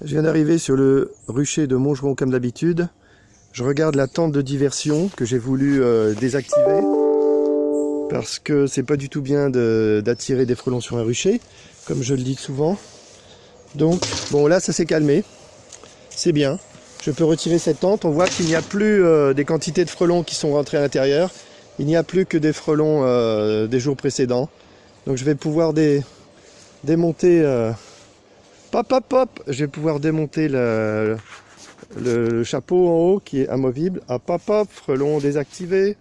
Je viens d'arriver sur le rucher de Montgeron comme d'habitude. Je regarde la tente de diversion que j'ai voulu désactiver parce que c'est pas du tout bien d'attirer des frelons sur un rucher, comme je le dis souvent. Donc, bon là ça s'est calmé, c'est bien. Je peux retirer cette tente, on voit qu'il n'y a plus des quantités de frelons qui sont rentrés à l'intérieur. Il n'y a plus que des frelons des jours précédents. Donc je vais pouvoir démonter... Pop, pop, pop. Je vais pouvoir démonter le chapeau en haut qui est amovible. Hop, hop, hop. Frelon désactivé.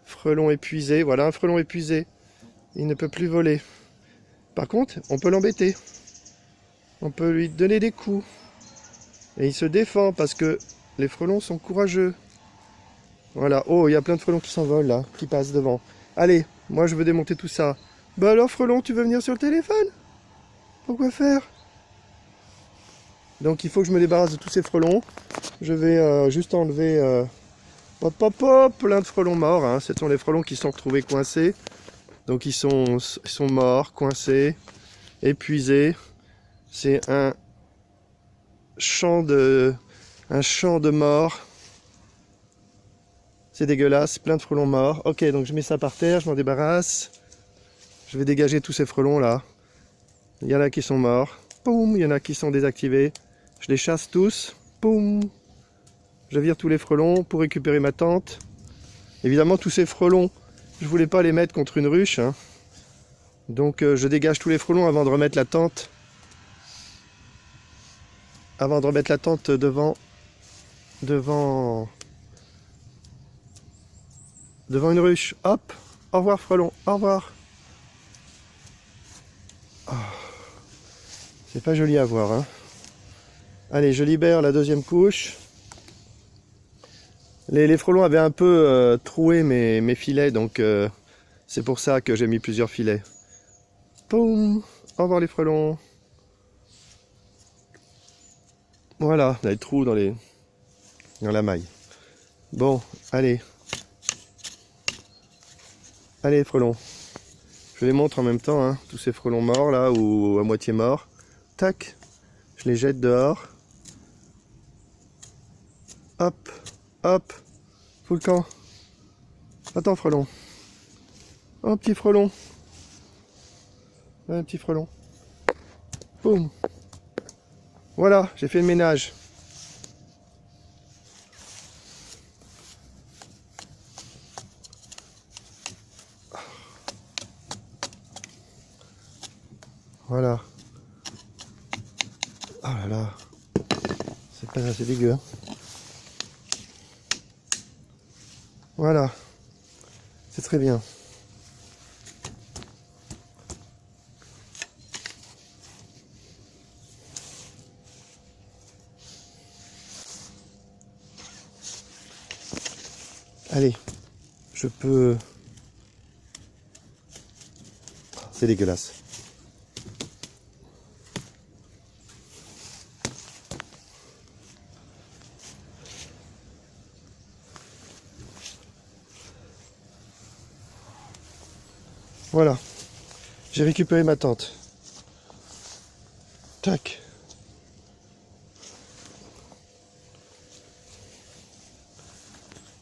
Frelon épuisé. Voilà un frelon épuisé. Il ne peut plus voler. Par contre, on peut l'embêter. On peut lui donner des coups. Et il se défend parce que les frelons sont courageux. Voilà. Oh, il y a plein de frelons qui s'envolent là, qui passent devant. Allez, moi je veux démonter tout ça. Bah alors frelon, tu veux venir sur le téléphone? Pourquoi faire? Donc il faut que je me débarrasse de tous ces frelons. Je vais juste enlever pop pop pop, plein de frelons morts. Hein. Ce sont les frelons qui sont retrouvés coincés. Donc ils sont morts, coincés, épuisés. C'est un champ de morts. C'est dégueulasse, plein de frelons morts. Ok, donc je mets ça par terre, je m'en débarrasse. Je vais dégager tous ces frelons là. Il y en a qui sont morts. Poum, il y en a qui sont désactivés. Je les chasse tous. Poum. Je vire tous les frelons pour récupérer ma tente. Évidemment, tous ces frelons, je voulais pas les mettre contre une ruche. Hein. Donc je dégage tous les frelons avant de remettre la tente. Avant de remettre la tente devant une ruche. Hop. Au revoir frelons. Au revoir. Oh. C'est pas joli à voir. Hein. Allez, je libère la deuxième couche. Les frelons avaient un peu troué mes filets, donc c'est pour ça que j'ai mis plusieurs filets. Poum. Au revoir les frelons. Voilà, il y a des trous dans la maille. Bon, allez. Allez les frelons. Je les montre en même temps, hein, tous ces frelons morts là, ou à moitié morts. Tac, je les jette dehors. Hop, hop, sous le camp. Attends frelon. Oh petit frelon. Un petit frelon. Boum. Voilà, j'ai fait le ménage. Voilà. Oh là là. C'est pas assez dégueu. Hein. Voilà. C'est très bien. Allez, je peux... C'est dégueulasse. Voilà, j'ai récupéré ma tente. Tac.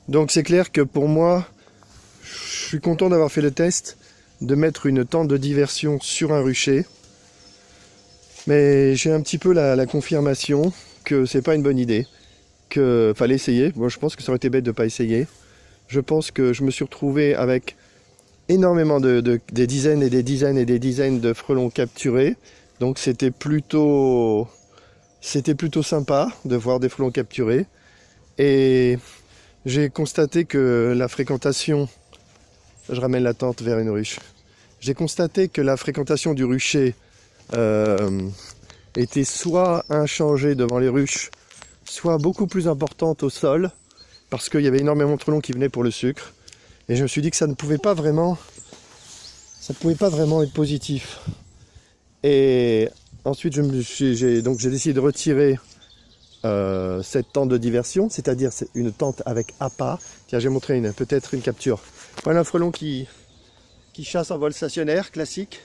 Donc c'est clair que pour moi, je suis content d'avoir fait le test de mettre une tente de diversion sur un rucher. Mais j'ai un petit peu la confirmation que c'est pas une bonne idée, que fallait essayer. Moi je pense que ça aurait été bête de ne pas essayer. Je pense que je me suis retrouvé avec énormément des dizaines et des dizaines et des dizaines de frelons capturés. Donc c'était plutôt sympa de voir des frelons capturés. Et j'ai constaté que la fréquentation... Je ramène la tente vers une ruche. J'ai constaté que la fréquentation du rucher était soit inchangée devant les ruches, soit beaucoup plus importante au sol, parce qu'il y avait énormément de frelons qui venaient pour le sucre. Et je me suis dit que ça ne pouvait pas vraiment être positif. Et ensuite, j'ai décidé de retirer cette tente de diversion, c'est-à-dire une tente avec appât. Tiens, j'ai montré peut-être une capture. Voilà un frelon qui chasse en vol stationnaire, classique.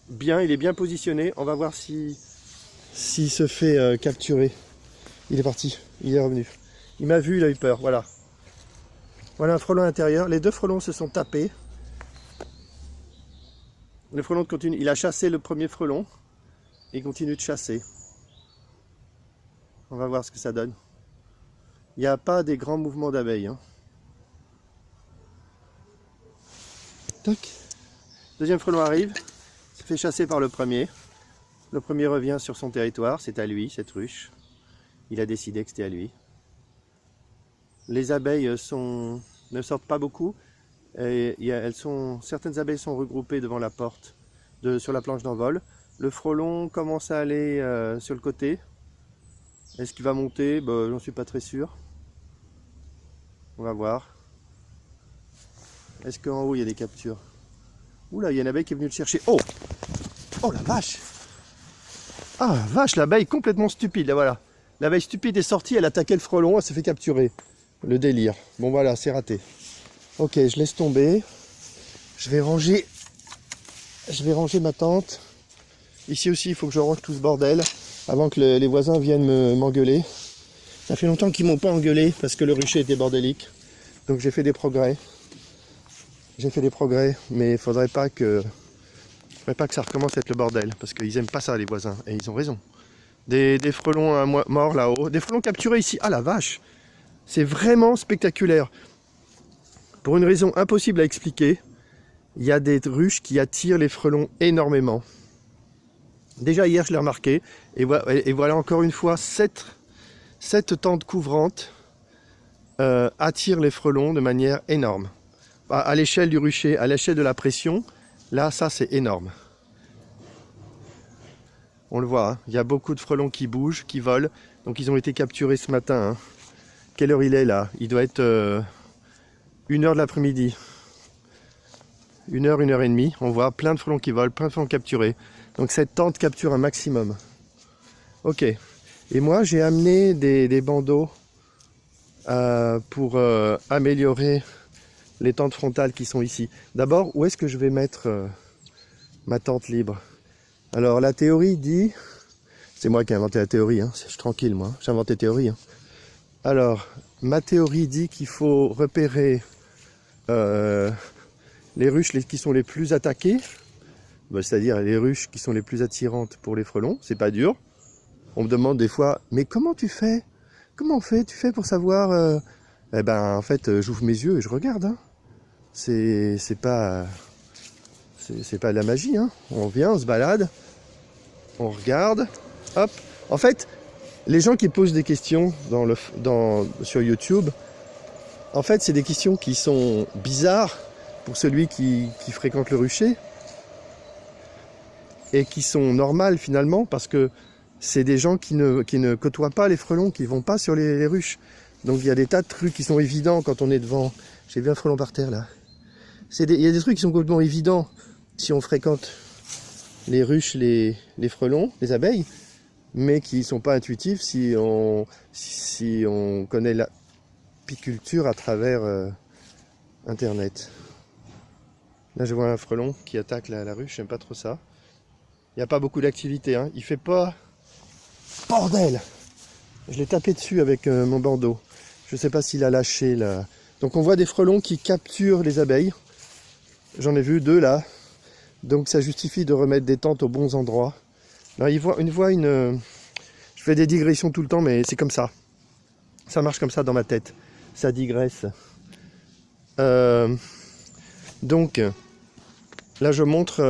Bien, il est bien positionné. On va voir si s'il se fait capturer. Il est parti, il est revenu. Il m'a vu, il a eu peur, voilà. Voilà un frelon intérieur. Les deux frelons se sont tapés. Le frelon continue. Il a chassé le premier frelon. Et il continue de chasser. On va voir ce que ça donne. Il n'y a pas des grands mouvements d'abeilles. Hein. Toc. Deuxième frelon arrive. Il se fait chasser par le premier. Le premier revient sur son territoire. C'est à lui, cette ruche. Il a décidé que c'était à lui. Les abeilles ne sortent pas beaucoup. Et certaines abeilles sont regroupées devant la porte sur la planche d'envol. Le frelon commence à aller sur le côté. Est-ce qu'il va monter? J'en suis pas très sûr. On va voir. Est-ce qu'en haut il y a des captures? Oula, il y a une abeille qui est venue le chercher. Oh! Oh la vache! Ah vache, l'abeille complètement stupide, là voilà. L'abeille stupide est sortie, elle attaquait le frelon, elle s'est fait capturer. Le délire. Bon voilà, c'est raté. Ok, je laisse tomber. Je vais ranger ma tente. Ici aussi, il faut que je range tout ce bordel avant que les voisins viennent m'engueuler. Ça fait longtemps qu'ils m'ont pas engueulé parce que le rucher était bordélique. Donc j'ai fait des progrès. Mais il faudrait pas que ça recommence à être le bordel parce qu'ils aiment pas ça, les voisins. Et ils ont raison. Des frelons morts là-haut. Des frelons capturés ici. Ah la vache! C'est vraiment spectaculaire. Pour une raison impossible à expliquer, il y a des ruches qui attirent les frelons énormément. Déjà hier je l'ai remarqué, et voilà encore une fois, cette tente couvrante attire les frelons de manière énorme. À l'échelle du rucher, à l'échelle de la pression, là ça c'est énorme. On le voit, hein, il y a beaucoup de frelons qui bougent, qui volent, donc ils ont été capturés ce matin. Hein. Quelle heure il est là? Il doit être 1h de l'après-midi. 1h et demie. On voit plein de frelons qui volent, plein de frelons capturés. Donc cette tente capture un maximum. Ok. Et moi j'ai amené des bandeaux pour améliorer les tentes frontales qui sont ici. D'abord, où est-ce que je vais mettre ma tente libre? Alors la théorie dit... C'est moi qui ai inventé la théorie, hein. Je suis tranquille moi, j'ai inventé la théorie. Hein. Alors, ma théorie dit qu'il faut repérer les ruches qui sont les plus attaquées, c'est-à-dire les ruches qui sont les plus attirantes pour les frelons. C'est pas dur. On me demande des fois, mais comment tu fais? Comment tu fais pour savoir Eh ben, en fait, j'ouvre mes yeux et je regarde. Hein. C'est pas de la magie. Hein. On vient, on se balade, on regarde, hop. En fait, les gens qui posent des questions sur YouTube, en fait, c'est des questions qui sont bizarres pour celui qui fréquente le rucher et qui sont normales finalement parce que c'est des gens qui ne côtoient pas les frelons, qui ne vont pas sur les ruches. Donc il y a des tas de trucs qui sont évidents quand on est devant. J'ai vu un frelon par terre là. Il y a des trucs qui sont complètement évidents si on fréquente les ruches, les frelons, les abeilles, mais qui ne sont pas intuitifs si on connaît l'apiculture à travers Internet. Là, je vois un frelon qui attaque la ruche, j'aime pas trop ça. Il n'y a pas beaucoup d'activité, hein. Il fait pas... Bordel! Je l'ai tapé dessus avec mon bandeau. Je ne sais pas s'il a lâché là. Donc on voit des frelons qui capturent les abeilles. J'en ai vu 2 là. Donc ça justifie de remettre des tentes aux bons endroits. Là, je fais des digressions tout le temps, mais c'est comme ça. Ça marche comme ça dans ma tête. Ça digresse. Donc, là je montre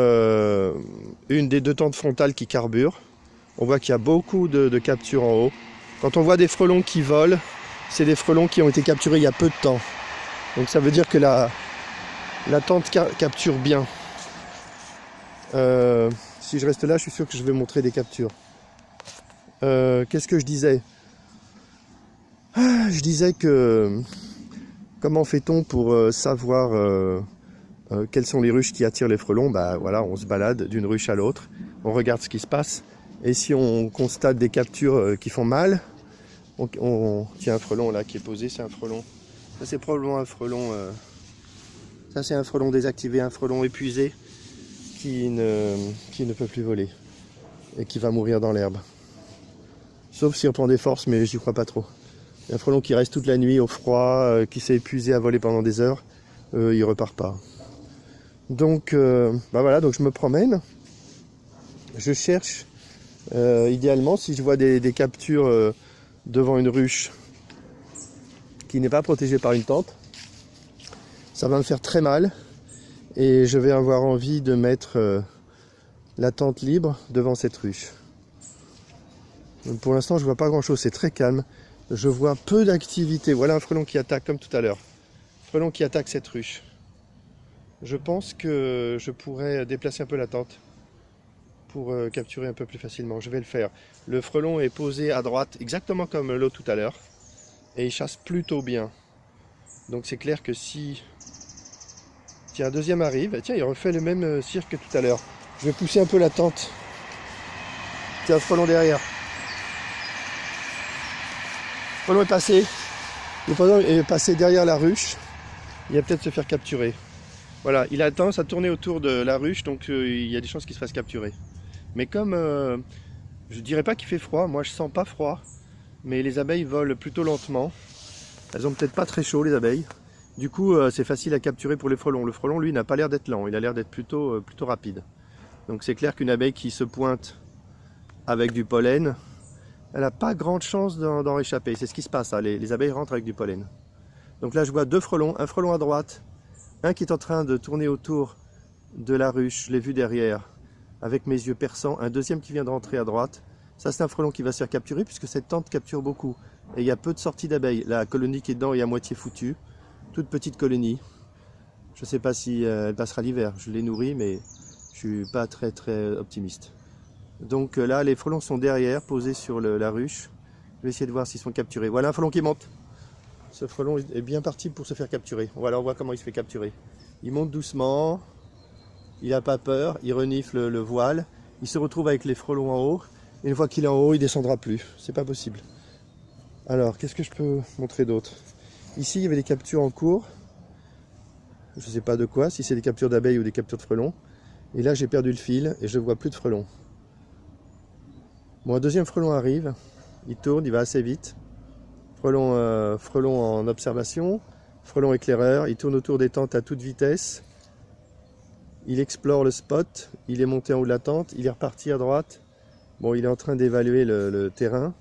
une des 2 tentes frontales qui carbure. On voit qu'il y a beaucoup de captures en haut. Quand on voit des frelons qui volent, c'est des frelons qui ont été capturés il y a peu de temps. Donc ça veut dire que la tente capture bien. Si je reste là, je suis sûr que je vais montrer des captures. Qu'est-ce que je disais? Je disais que comment fait-on pour savoir quelles sont les ruches qui attirent les frelons? Bah voilà, on se balade d'une ruche à l'autre, on regarde ce qui se passe. Et si on constate des captures qui font mal, tiens, un frelon là qui est posé, c'est un frelon. Ça c'est probablement un frelon. Ça c'est un frelon désactivé, un frelon épuisé qui ne peut plus voler et qui va mourir dans l'herbe. Sauf s'il reprend des forces, mais j'y crois pas trop. Un frelon qui reste toute la nuit au froid, qui s'est épuisé à voler pendant des heures, il repart pas. Donc, bah voilà, donc je me promène. Je cherche, idéalement, si je vois des captures devant une ruche qui n'est pas protégée par une tente, ça va me faire très mal et je vais avoir envie de mettre la tente libre devant cette ruche. Donc pour l'instant, je vois pas grand chose, c'est très calme. Je vois peu d'activité. Voilà un frelon qui attaque comme tout à l'heure. Frelon qui attaque cette ruche. Je pense que je pourrais déplacer un peu la tente pour capturer un peu plus facilement. Je vais le faire. Le frelon est posé à droite, exactement comme l'autre tout à l'heure. Et il chasse plutôt bien. Donc c'est clair que si... Tiens, un deuxième arrive. Tiens, il refait le même cirque que tout à l'heure. Je vais pousser un peu la tente. Tiens, un frelon derrière. Le frelon est passé. Le frelon est passé derrière la ruche. Il va peut-être se faire capturer. Voilà, il a tendance à tourner autour de la ruche, donc il y a des chances qu'il se fasse capturer. Mais comme je dirais pas qu'il fait froid, moi je sens pas froid, mais les abeilles volent plutôt lentement. Elles ont peut-être pas très chaud les abeilles. Du coup c'est facile à capturer pour les frelons. Le frelon lui n'a pas l'air d'être lent, il a l'air d'être plutôt rapide. Donc c'est clair qu'une abeille qui se pointe avec du pollen, elle n'a pas grande chance d'en réchapper. C'est ce qui se passe, hein. Les abeilles rentrent avec du pollen. Donc là je vois deux frelons, un frelon à droite, un qui est en train de tourner autour de la ruche, je l'ai vu derrière, avec mes yeux perçants. Un deuxième qui vient de rentrer à droite. Ça c'est un frelon qui va se faire capturer puisque cette tente capture beaucoup. Et il y a peu de sorties d'abeilles. La colonie qui est dedans est à moitié foutue. Toute petite colonie. Je ne sais pas si elle passera l'hiver. Je l'ai nourrie mais je ne suis pas très optimiste. Donc là les frelons sont derrière, posés sur la ruche. Je vais essayer de voir s'ils sont capturés. Voilà un frelon qui monte. Ce frelon est bien parti pour se faire capturer. Voilà, on voit comment il se fait capturer. Il monte doucement, il n'a pas peur, il renifle le voile, il se retrouve avec les frelons en haut, et une fois qu'il est en haut, il ne descendra plus. C'est pas possible. Alors, qu'est-ce que je peux montrer d'autre? Ici, il y avait des captures en cours. Je ne sais pas de quoi, si c'est des captures d'abeilles ou des captures de frelons. Et là, j'ai perdu le fil et je ne vois plus de frelons. Bon, un deuxième frelon arrive, il tourne, il va assez vite. Frelon en observation, frelon éclaireur, il tourne autour des tentes à toute vitesse. Il explore le spot, il est monté en haut de la tente, il est reparti à droite. Bon, il est en train d'évaluer le terrain.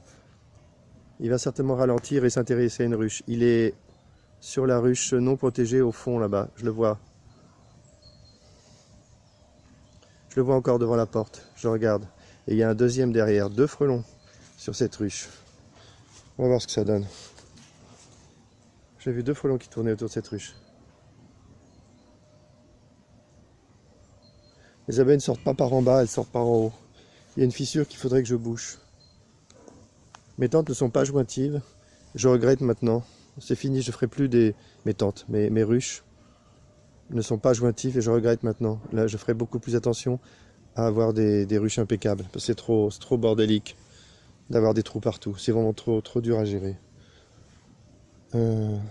Il va certainement ralentir et s'intéresser à une ruche. Il est sur la ruche non protégée au fond là-bas, je le vois. Je le vois encore devant la porte, je regarde. Et il y a un deuxième derrière, deux frelons sur cette ruche. On va voir ce que ça donne. J'ai vu deux frelons qui tournaient autour de cette ruche. Les abeilles ne sortent pas par en bas, elles sortent par en haut. Il y a une fissure qu'il faudrait que je bouche. Mes tentes ne sont pas jointives. Je regrette maintenant. C'est fini, je ne ferai plus mes tentes. Mes ruches ne sont pas jointives et je regrette maintenant. Là, je ferai beaucoup plus attention à avoir des ruches impeccables. Parce que c'est trop bordélique d'avoir des trous partout. C'est vraiment trop dur à gérer. Tiens,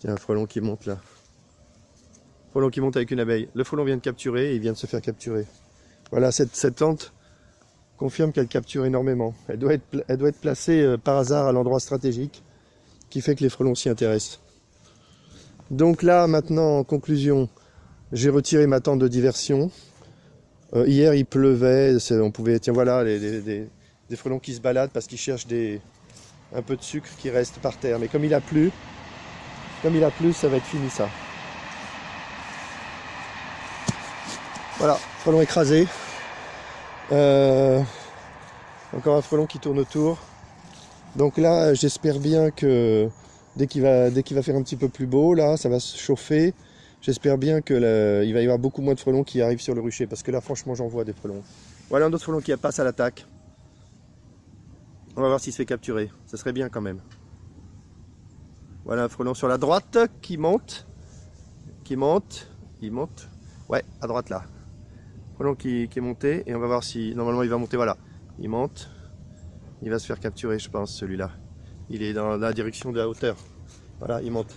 un frelon qui monte là. Frelon qui monte avec une abeille. Le frelon vient de capturer et il vient de se faire capturer. Voilà, cette tente confirme qu'elle capture énormément. Elle doit être placée par hasard à l'endroit stratégique qui fait que les frelons s'y intéressent. Donc là, maintenant, en conclusion, j'ai retiré ma tente de diversion. Hier, il pleuvait. On pouvait, tiens, voilà, des frelons qui se baladent parce qu'ils cherchent un peu de sucre qui reste par terre. Mais comme il a plu, ça va être fini ça. Voilà, frelon écrasé. Encore un frelon qui tourne autour. Donc là, j'espère bien que dès qu'il va faire un petit peu plus beau, là, ça va se chauffer. J'espère bien qu'il va y avoir beaucoup moins de frelons qui arrivent sur le rucher. Parce que là, franchement, j'en vois des frelons. Voilà un autre frelon qui passe à l'attaque. On va voir s'il se fait capturer. Ça serait bien quand même. Voilà un frelon sur la droite qui monte. Il monte. Ouais, à droite là. Frelon qui est monté. Et on va voir si... Normalement, il va monter, voilà. Il monte. Il va se faire capturer, je pense, celui-là. Il est dans la direction de la hauteur. Voilà, il monte.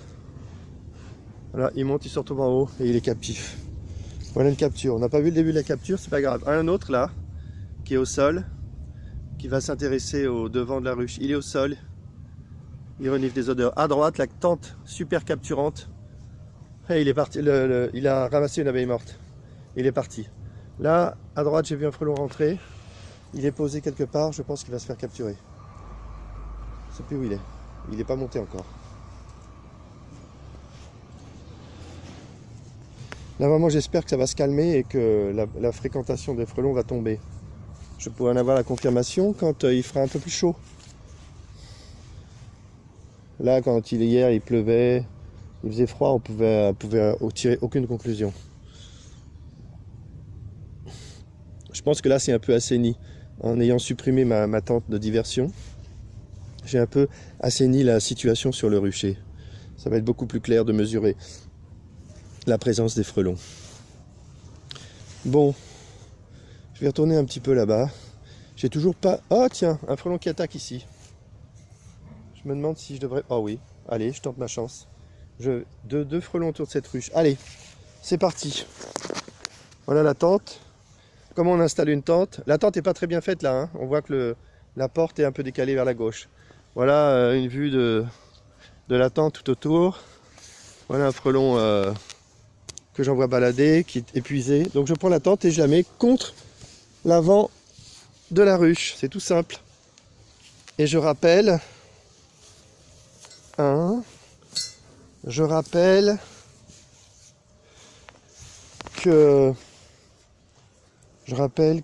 Voilà, il monte, il se retrouve en haut et il est captif. Voilà une capture. On n'a pas vu le début de la capture, c'est pas grave. Un autre là, qui est au sol. qui va s'intéresser au devant de la ruche. Il est au sol, il renifle des odeurs. À droite, la tente super capturante. Et il est parti, il a ramassé une abeille morte. Il est parti. Là, à droite, j'ai vu un frelon rentrer. Il est posé quelque part, je pense qu'il va se faire capturer. Je ne sais plus où il est. Il n'est pas monté encore. Là, vraiment, j'espère que ça va se calmer et que la fréquentation des frelons va tomber. Je pourrai en avoir la confirmation quand il fera un peu plus chaud. Là, quand hier, il pleuvait, il faisait froid, on pouvait tirer aucune conclusion. Je pense que là, c'est un peu assaini. En ayant supprimé ma tente de diversion, j'ai un peu assaini la situation sur le rucher. Ça va être beaucoup plus clair de mesurer la présence des frelons. Bon, je vais retourner un petit peu là-bas. J'ai toujours pas... Oh tiens, un frelon qui attaque ici. Je me demande si je devrais... Oh oui, allez, je tente ma chance. Deux frelons autour de cette ruche. Allez, c'est parti. Voilà la tente. Comment on installe une tente? La tente n'est pas très bien faite là. Hein. On voit que la porte est un peu décalée vers la gauche. Voilà une vue de la tente tout autour. Voilà un frelon que j'envoie balader, qui est épuisé. Donc je prends la tente et je la mets contre l'avant de la ruche. C'est tout simple. Et je rappelle...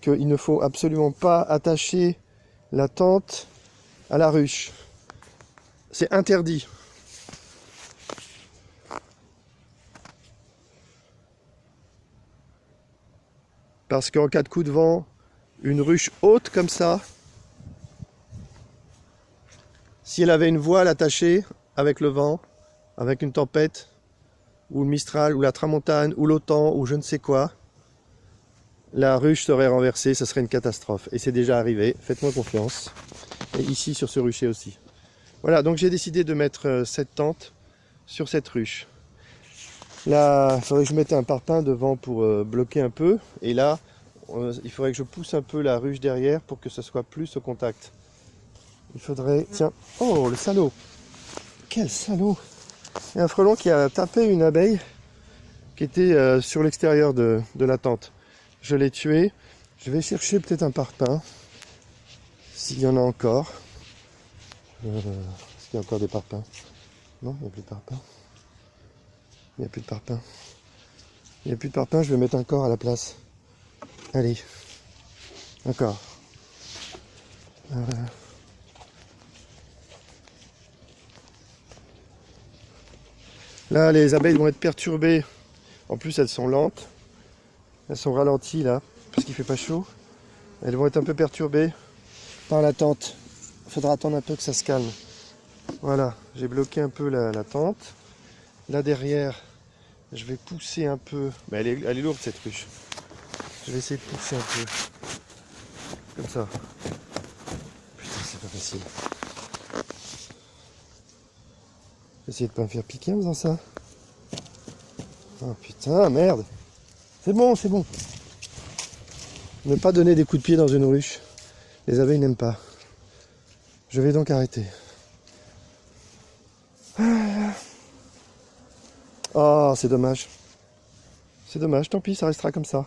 qu'il ne faut absolument pas attacher la tente à la ruche. C'est interdit. Parce qu'en cas de coup de vent, une ruche haute comme ça, si elle avait une voile attachée avec le vent, avec une tempête, ou le Mistral, ou la Tramontane, ou l'Autan, ou je ne sais quoi, la ruche serait renversée, ça serait une catastrophe. Et c'est déjà arrivé, faites-moi confiance. Et ici, sur ce rucher aussi. Voilà, donc j'ai décidé de mettre cette tente sur cette ruche. Là, il faudrait que je mette un parpaing devant pour bloquer un peu. Et là, il faudrait que je pousse un peu la ruche derrière pour que ce soit plus au contact. Il faudrait... Tiens, oh, le salaud! Quel salaud! Il y a un frelon qui a tapé une abeille qui était sur l'extérieur de la tente. Je l'ai tué. Je vais chercher peut-être un parpaing. S'il y en a encore. Est-ce qu'il y a encore des parpaings? Non, il n'y a plus de parpaings. Il n'y a plus de parpaings. Il n'y a plus de parpaings, je vais mettre un corps à la place. Allez. Encore. Voilà. Là, les abeilles vont être perturbées. En plus, elles sont lentes. Elles sont ralenties là, parce qu'il ne fait pas chaud. Elles vont être un peu perturbées par la tente. Il faudra attendre un peu que ça se calme. Voilà, j'ai bloqué un peu la tente. Là derrière, je vais pousser un peu. Mais elle est lourde cette ruche. Je vais essayer de pousser un peu. Comme ça. Putain, c'est pas facile. Essayez de pas me faire piquer en faisant ça. Oh putain, merde. C'est bon, c'est bon. Ne pas donner des coups de pied dans une ruche. Les abeilles n'aiment pas. Je vais donc arrêter. Oh, c'est dommage. C'est dommage, tant pis, ça restera comme ça.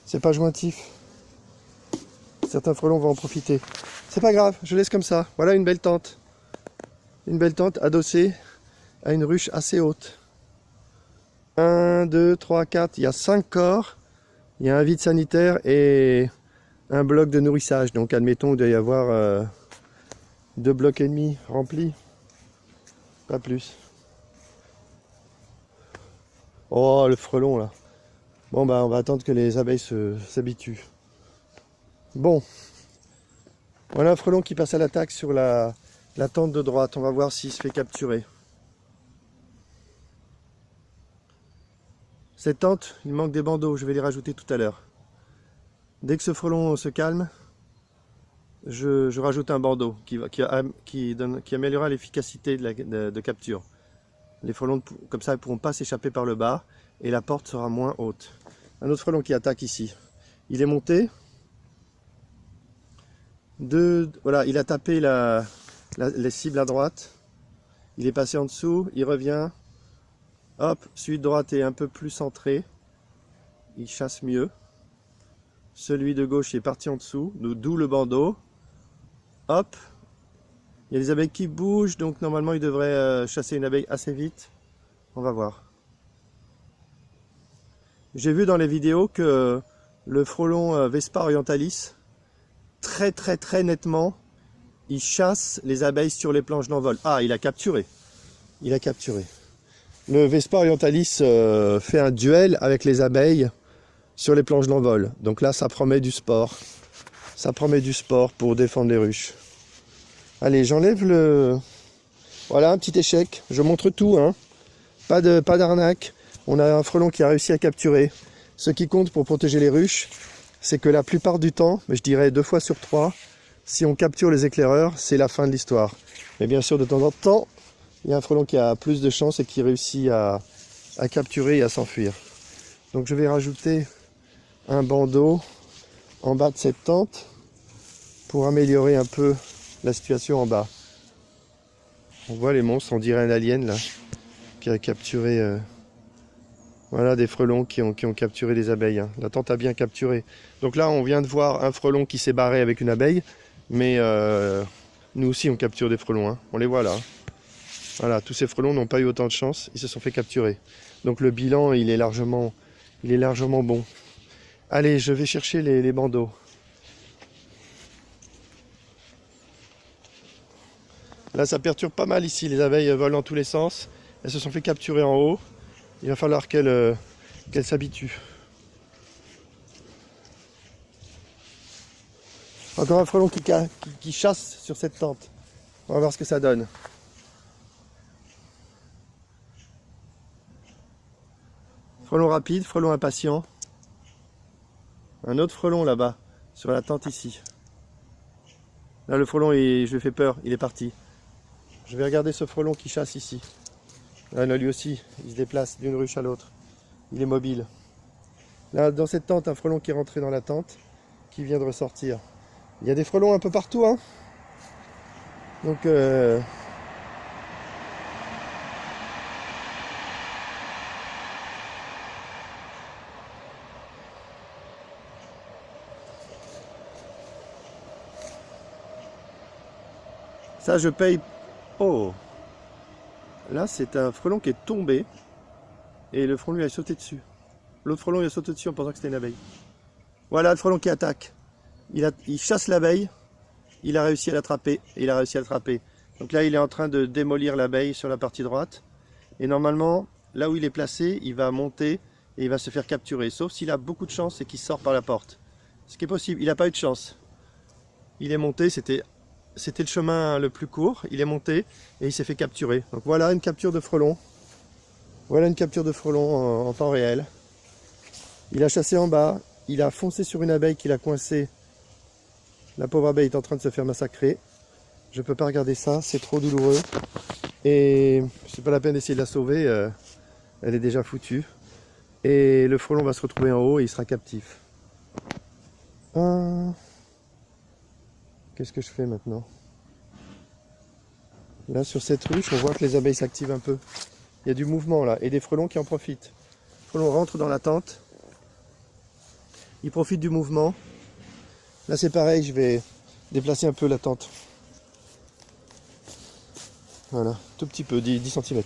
C'est pas jointif. Certains frelons vont en profiter. C'est pas grave, je laisse comme ça. Voilà une belle tente. Une belle tente adossée à une ruche assez haute. 1, 2, 3, 4, il y a 5 corps. Il y a un vide sanitaire et un bloc de nourrissage. Donc admettons qu'il doit y avoir 2 blocs et demi remplis. Pas plus. Oh, le frelon là. Bon bah on va attendre que les abeilles s'habituent. Bon. Voilà un frelon qui passe à l'attaque sur la tente de droite. On va voir s'il se fait capturer. Cette tente, il manque des bandeaux, je vais les rajouter tout à l'heure. Dès que ce frelon se calme, je rajoute un bandeau qui améliorera l'efficacité de capture. Les frelons, comme ça, ne pourront pas s'échapper par le bas et la porte sera moins haute. Un autre frelon qui attaque ici. Il est monté. Voilà, il a tapé les cibles à droite. Il est passé en dessous, il revient. Hop, celui de droite est un peu plus centré. Il chasse mieux. Celui de gauche est parti en dessous, d'où le bandeau. Hop, il y a des abeilles qui bougent, donc normalement il devrait chasser une abeille assez vite. On va voir. J'ai vu dans les vidéos que le frelon Vespa orientalis, très nettement, il chasse les abeilles sur les planches d'envol. Ah, il a capturé. Il a capturé. Le Vespa orientalis fait un duel avec les abeilles sur les planches d'envol. Donc là, ça promet du sport. Ça promet du sport pour défendre les ruches. Allez, j'enlève le... Voilà, un petit échec. Je montre tout, hein. Pas d'arnaque. On a un frelon qui a réussi à capturer. Ce qui compte pour protéger les ruches, c'est que la plupart du temps, mais je dirais 2 fois sur 3, si on capture les éclaireurs, c'est la fin de l'histoire. Mais bien sûr, de temps en temps, il y a un frelon qui a plus de chance et qui réussit à capturer et à s'enfuir. Donc je vais rajouter un bandeau en bas de cette tente pour améliorer un peu la situation en bas. On voit les monstres, on dirait un alien là, qui a capturé... Voilà des frelons qui ont capturé des abeilles. Hein. La tente a bien capturé. Donc là, on vient de voir un frelon qui s'est barré avec une abeille. Mais nous aussi, on capture des frelons. Hein. On les voit là. Voilà, tous ces frelons n'ont pas eu autant de chance. Ils se sont fait capturer. Donc le bilan, il est largement bon. Allez, je vais chercher les bandeaux. Là, ça perturbe pas mal ici. Les abeilles volent dans tous les sens. Elles se sont fait capturer en haut. Il va falloir qu'elle s'habitue. Encore un frelon qui chasse sur cette tente. On va voir ce que ça donne. Frelon rapide, frelon impatient. Un autre frelon là-bas, sur la tente ici. Là le frelon, je lui fais peur, il est parti. Je vais regarder ce frelon qui chasse ici. Là lui aussi, il se déplace d'une ruche à l'autre. Il est mobile. Là dans cette tente, un frelon qui est rentré dans la tente, qui vient de ressortir. Il y a des frelons un peu partout, hein. Donc ça je paye. Oh, là c'est un frelon qui est tombé et le frelon lui a sauté dessus. L'autre frelon lui a sauté dessus en pensant que c'était une abeille. Voilà le frelon qui attaque. Il chasse l'abeille, il a réussi à l'attraper, et il a réussi à l'attraper. Donc là il est en train de démolir l'abeille sur la partie droite. Et normalement, là où il est placé, il va monter et il va se faire capturer. Sauf s'il a beaucoup de chance et qu'il sort par la porte. Ce qui est possible, il n'a pas eu de chance. Il est monté, c'était le chemin le plus court, il est monté et il s'est fait capturer. Donc voilà une capture de frelon. Voilà une capture de frelon en temps réel. Il a chassé en bas, il a foncé sur une abeille qu'il a coincée. La pauvre abeille est en train de se faire massacrer. Je ne peux pas regarder ça, c'est trop douloureux. Et c'est pas la peine d'essayer de la sauver, elle est déjà foutue. Et le frelon va se retrouver en haut et il sera captif. Qu'est-ce que je fais maintenant? Là sur cette ruche, on voit que les abeilles s'activent un peu. Il y a du mouvement là, et des frelons qui en profitent. Le frelon rentre dans la tente. Il profite du mouvement. Là c'est pareil, je vais déplacer un peu la tente. Voilà, tout petit peu, 10 cm.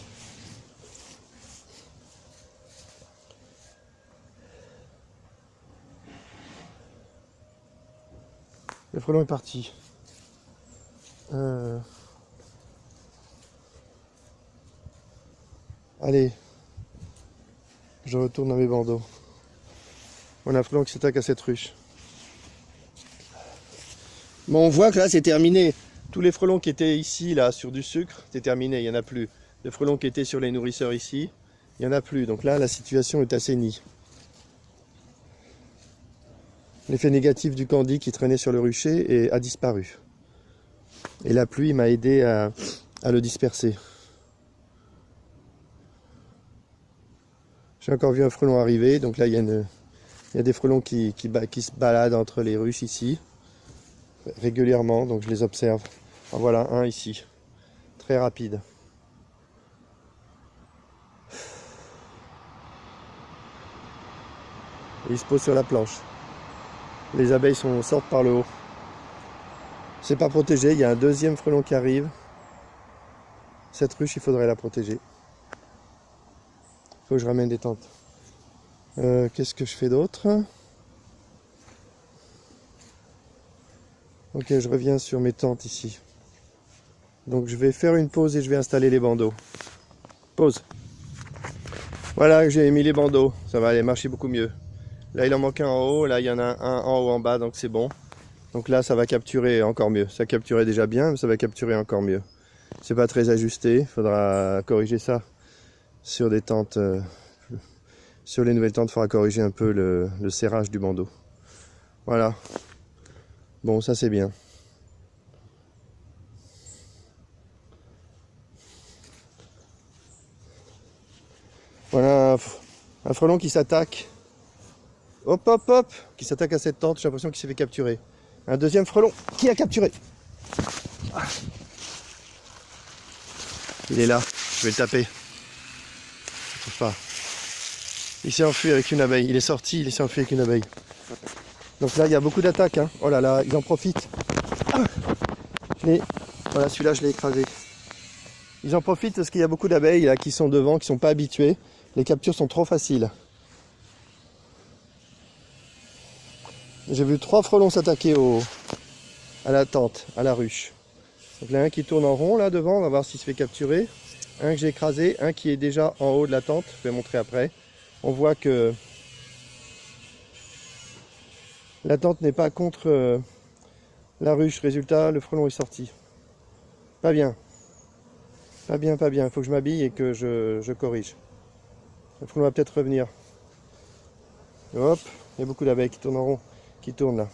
Le frelon est parti. Allez, je retourne dans mes bandeaux. On a un frelon qui s'attaque à cette ruche. Bon, on voit que là c'est terminé. Tous les frelons qui étaient ici, là, sur du sucre, c'est terminé, il n'y en a plus. Les frelons qui étaient sur les nourrisseurs ici, il n'y en a plus. Donc là, la situation est assainie. L'effet négatif du candy qui traînait sur le rucher a disparu. Et la pluie m'a aidé à le disperser. J'ai encore vu un frelon arriver, donc là il y a des frelons qui se baladent entre les ruches ici. régulièrement, donc je les observe. En voilà un ici, très rapide. Et il se pose sur la planche. Les abeilles sortent par le haut. C'est pas protégé, il y a un deuxième frelon qui arrive. Cette ruche, il faudrait la protéger. Il faut que je ramène des tentes. Qu'est-ce que je fais d'autre? Ok, je reviens sur mes tentes ici. Donc je vais faire une pause et je vais installer les bandeaux. Pause. Voilà, j'ai mis les bandeaux. Ça va aller marcher beaucoup mieux. Là, il en manque un en haut. Là, il y en a un en haut, en bas, donc c'est bon. Donc là, ça va capturer encore mieux. Ça capturait déjà bien, mais ça va capturer encore mieux. C'est pas très ajusté. Il faudra corriger ça sur des tentes. Sur les nouvelles tentes, il faudra corriger un peu le serrage du bandeau. Voilà. Bon, ça c'est bien. Voilà un frelon qui s'attaque. Hop, hop, hop. Qui s'attaque à cette tente. J'ai l'impression qu'il s'est fait capturer. Un deuxième frelon qui a capturé. Ah. Il est là. Je vais le taper. Je trouve pas. Il s'est enfui avec une abeille. Il est sorti, il s'est enfui avec une abeille. Donc là, il y a beaucoup d'attaques. Hein. Oh là là, ils en profitent. Ah. Voilà, celui-là, je l'ai écrasé. Ils en profitent parce qu'il y a beaucoup d'abeilles là qui sont devant, qui ne sont pas habituées. Les captures sont trop faciles. J'ai vu 3 frelons s'attaquer à la tente, à la ruche. Donc là, un qui tourne en rond là devant, on va voir s'il se fait capturer. Un que j'ai écrasé, un qui est déjà en haut de la tente, je vais montrer après. On voit que la tente n'est pas contre la ruche. Résultat, le frelon est sorti. Pas bien. Pas bien, pas bien. Il faut que je m'habille et que je corrige. Le frelon va peut-être revenir. Hop, il y a beaucoup d'abeilles qui tournent en rond, qui tournent là.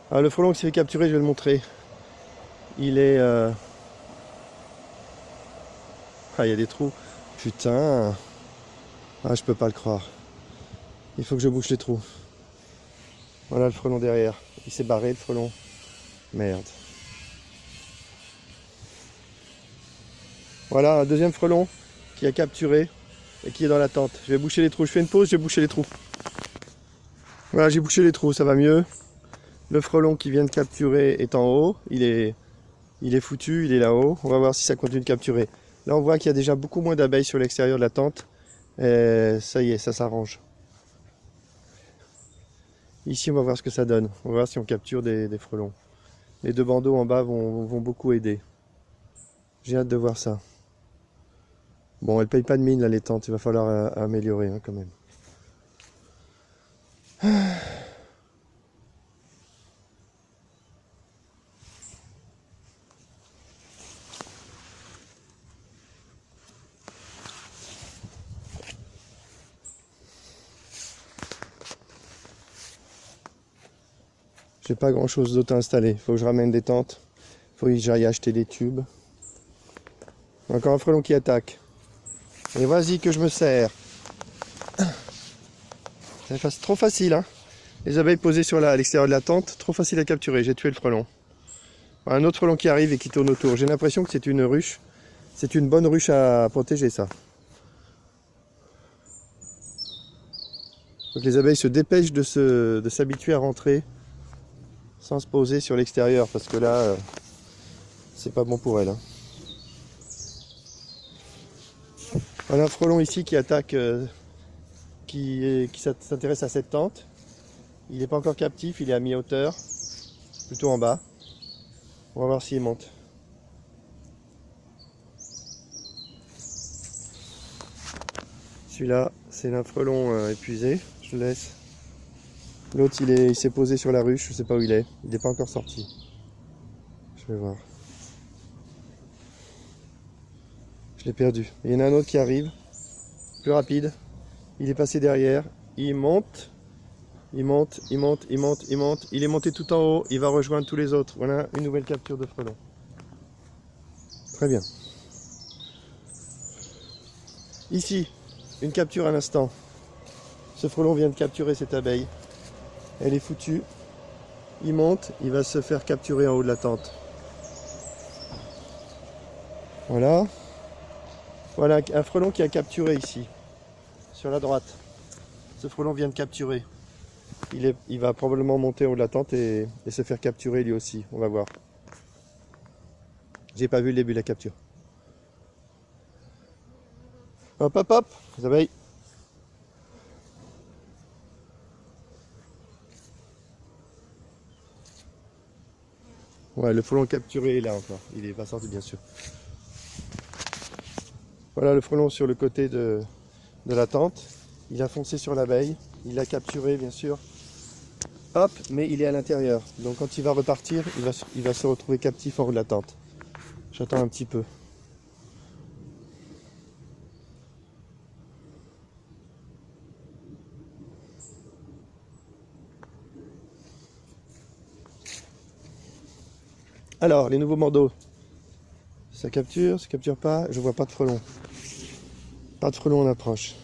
Alors, le frelon qui s'est fait capturer, je vais le montrer. Il est... Ah, il y a des trous. Putain. Ah, je peux pas le croire. Il faut que je bouche les trous. Voilà le frelon derrière. Il s'est barré, le frelon. Merde. Voilà un deuxième frelon qui a capturé et qui est dans la tente. Je vais boucher les trous. Je fais une pause, je vais boucher les trous. Voilà, j'ai bouché les trous, ça va mieux. Le frelon qui vient de capturer est en haut. Il est foutu, il est là-haut. On va voir si ça continue de capturer. Là, on voit qu'il y a déjà beaucoup moins d'abeilles sur l'extérieur de la tente. Et ça y est, ça s'arrange. Ici, on va voir ce que ça donne. On va voir si on capture des frelons. Les 2 bandeaux en bas vont beaucoup aider. J'ai hâte de voir ça. Bon, elles ne payent pas de mine, là, les tentes. Il va falloir améliorer, hein, quand même. J'ai pas grand chose d'autre à installer. Il faut que je ramène des tentes. Il faut que j'aille acheter des tubes. Encore un frelon qui attaque. Et vas-y que je me sers. C'est trop facile, hein. Les abeilles posées à l'extérieur de la tente, trop facile à capturer. J'ai tué le frelon. Un autre frelon qui arrive et qui tourne autour. J'ai l'impression que c'est une ruche. C'est une bonne ruche à protéger, ça. Donc les abeilles se dépêchent de s'habituer à rentrer sans se poser sur l'extérieur, parce que là, c'est pas bon pour elles. Hein. Voilà un frelon ici qui attaque, qui s'intéresse à cette tente. Il n'est pas encore captif, il est à mi-hauteur, plutôt en bas. On va voir s'il monte. Celui-là, c'est un frelon épuisé, je le laisse. L'autre, il s'est posé sur la ruche, je ne sais pas où il est. Il n'est pas encore sorti. Je vais voir. Je l'ai perdu. Il y en a un autre qui arrive, plus rapide. Il est passé derrière, il monte. Il monte, il monte, il monte, il monte. Il est monté tout en haut, il va rejoindre tous les autres. Voilà une nouvelle capture de frelon. Très bien. Ici, une capture à l'instant. Ce frelon vient de capturer cette abeille. Elle est foutue. Il monte, il va se faire capturer en haut de la tente. Voilà. Voilà un frelon qui a capturé ici, sur la droite. Ce frelon vient de capturer. Il va probablement monter en haut de la tente et se faire capturer lui aussi. On va voir. J'ai pas vu le début de la capture. Hop hop hop, les abeilles. Ouais, le frelon capturé est là encore. Il est pas sorti bien sûr. Voilà le frelon sur le côté de la tente. Il a foncé sur l'abeille. Il l'a capturé bien sûr. Hop, mais il est à l'intérieur. Donc quand il va repartir, il va se retrouver captif en haut de la tente. J'attends un petit peu. Alors, les nouveaux bandeaux. Ça capture pas. Je vois pas de frelon. Pas de frelon en approche.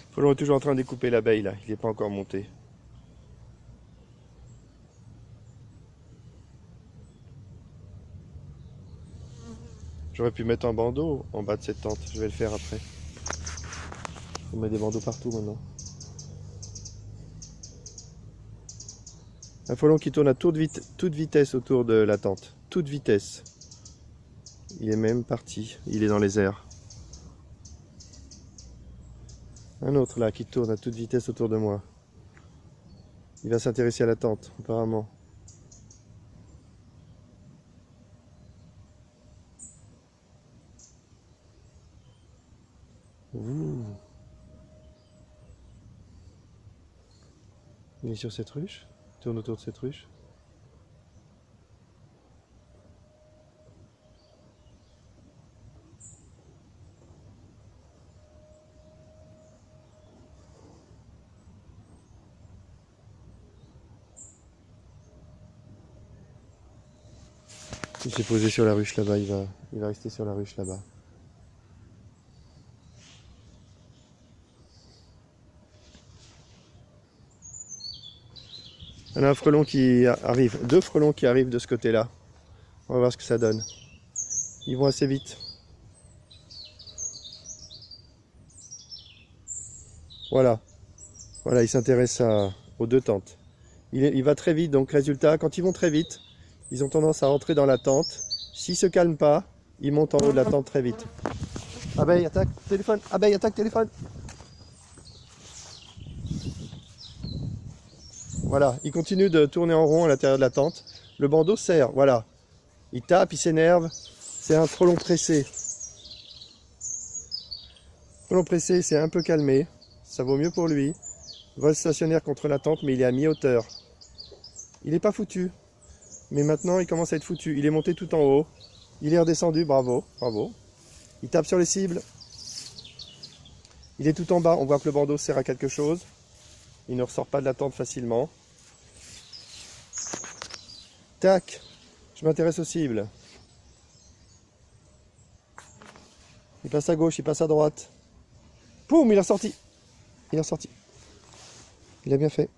Le frelon est toujours en train de découper l'abeille là. Il n'est pas encore monté. J'aurais pu mettre un bandeau en bas de cette tente. Je vais le faire après. On met des bandeaux partout maintenant. Un frelon qui tourne à toute vitesse autour de la tente. Toute vitesse. Il est même parti. Il est dans les airs. Un autre là qui tourne à toute vitesse autour de moi. Il va s'intéresser à la tente, apparemment. Ouh. Il est sur cette ruche. Il tourne autour de cette ruche. Il s'est posé sur la ruche là-bas, il va rester sur la ruche là-bas. Il y a un frelon qui arrive, deux frelons qui arrivent de ce côté-là. On va voir ce que ça donne. Ils vont assez vite. Voilà. Voilà, il s'intéresse aux deux tentes. Il va très vite, donc résultat, quand ils vont très vite, ils ont tendance à rentrer dans la tente. S'ils ne se calment pas, ils montent en haut de la tente très vite. Abeille, attaque, téléphone. Abeille, attaque, téléphone. Voilà, il continue de tourner en rond à l'intérieur de la tente. Le bandeau serre, voilà. Il tape, il s'énerve. C'est un frelon pressé. Frelon pressé, c'est un peu calmé. Ça vaut mieux pour lui. Vol stationnaire contre la tente, mais il est à mi-hauteur. Il n'est pas foutu. Mais maintenant, il commence à être foutu. Il est monté tout en haut. Il est redescendu, bravo, bravo. Il tape sur les cibles. Il est tout en bas. On voit que le bandeau sert à quelque chose. Il ne ressort pas de la tente facilement. Tac. Je m'intéresse aux cibles. Il passe à gauche, il passe à droite. Poum, il est ressorti. Il est ressorti. Il a bien fait.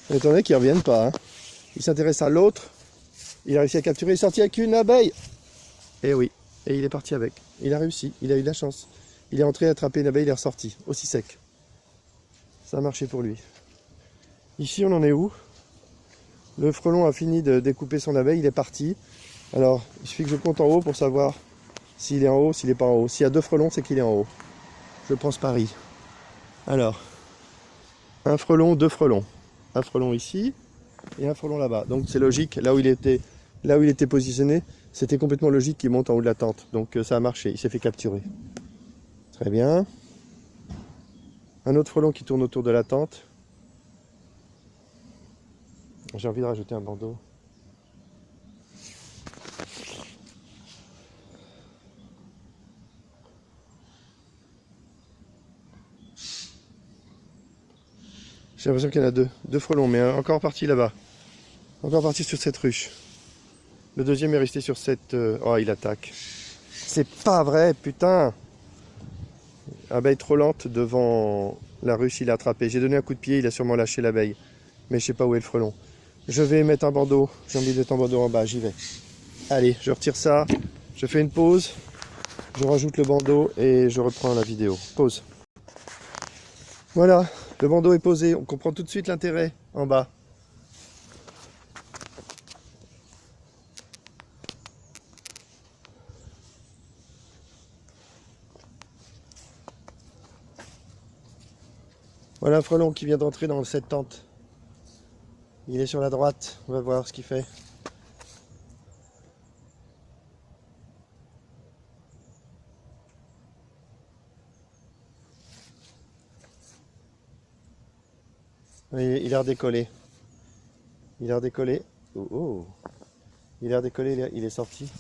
On est étonné qu'il ne revienne pas. Hein. Il s'intéresse à l'autre. Il a réussi à capturer. Il est sorti avec une abeille. Et oui. Et il est parti avec. Il a réussi. Il a eu de la chance. Il est entré à attraper une abeille. Il est ressorti. Aussi sec. Ça a marché pour lui. Ici, on en est où? Le frelon a fini de découper son abeille. Il est parti. Alors, il suffit que je compte en haut pour savoir s'il est en haut, s'il n'est pas en haut. S'il y a deux frelons, c'est qu'il est en haut. Je pense pari. Alors, un frelon, deux frelons. Un frelon ici et un frelon là-bas. Donc c'est logique, là où il était positionné, c'était complètement logique qu'il monte en haut de la tente. Donc ça a marché, il s'est fait capturer. Très bien. Un autre frelon qui tourne autour de la tente. J'ai envie de rajouter un bandeau. J'ai l'impression qu'il y en a deux frelons, mais encore parti là-bas. Encore parti sur cette ruche. Le deuxième est resté sur cette... Oh, il attaque. C'est pas vrai, putain. Abeille trop lente devant la ruche, il a attrapé. J'ai donné un coup de pied, il a sûrement lâché l'abeille. Mais je sais pas où est le frelon. Je vais mettre un bandeau. J'ai envie de mettre un bandeau en bas, j'y vais. Allez, je retire ça. Je fais une pause. Je rajoute le bandeau et je reprends la vidéo. Pause. Voilà, le bandeau est posé. On comprend tout de suite l'intérêt en bas. Voilà un frelon qui vient d'entrer dans cette tente. Il est sur la droite. On va voir ce qu'il fait. Oui, il a redécollé. Il a redécollé. Oh, oh. Il a redécollé, il est sorti.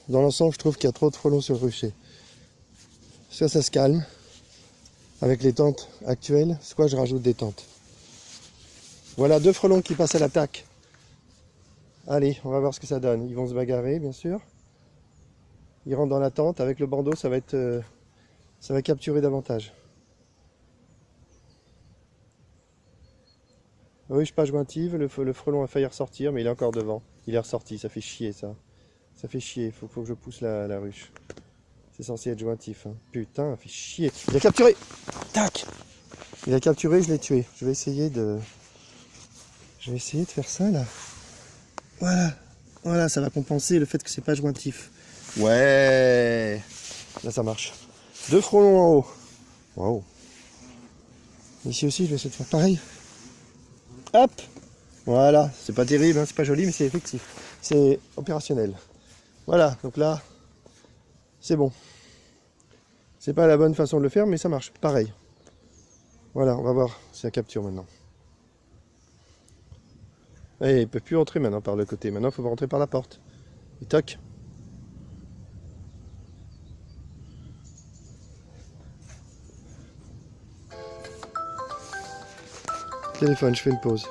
Dans l'ensemble, je trouve qu'il y a trop de frelons sur le rucher. Ça se calme. Avec les tentes actuelles, c'est quoi, je rajoute des tentes. Voilà 2 frelons qui passent à l'attaque. Allez, on va voir ce que ça donne. Ils vont se bagarrer, bien sûr. Ils rentrent dans la tente. Avec le bandeau, ça va capturer davantage. Ruche pas jointive, le frelon a failli ressortir, mais il est encore devant. Il est ressorti, ça fait chier ça. Ça fait chier, faut que je pousse la ruche. C'est censé être jointif. Hein. Putain, ça fait chier. Il a capturé. Tac. Il a capturé, je l'ai tué. Je vais essayer de faire ça là. Voilà. Voilà, ça va compenser le fait que c'est pas jointif. Ouais. Là ça marche. 2 frelons en haut. Waouh. Ici aussi, je vais essayer de faire pareil. Hop. Voilà. C'est pas terrible, hein, c'est pas joli, mais c'est effectif. C'est opérationnel. Voilà, donc là, c'est bon. C'est pas la bonne façon de le faire, mais ça marche. Pareil. Voilà, on va voir si ça capture maintenant. Et il ne peut plus rentrer maintenant par le côté. Maintenant, il faut rentrer par la porte. Et toc. Téléphone, je fais une pause.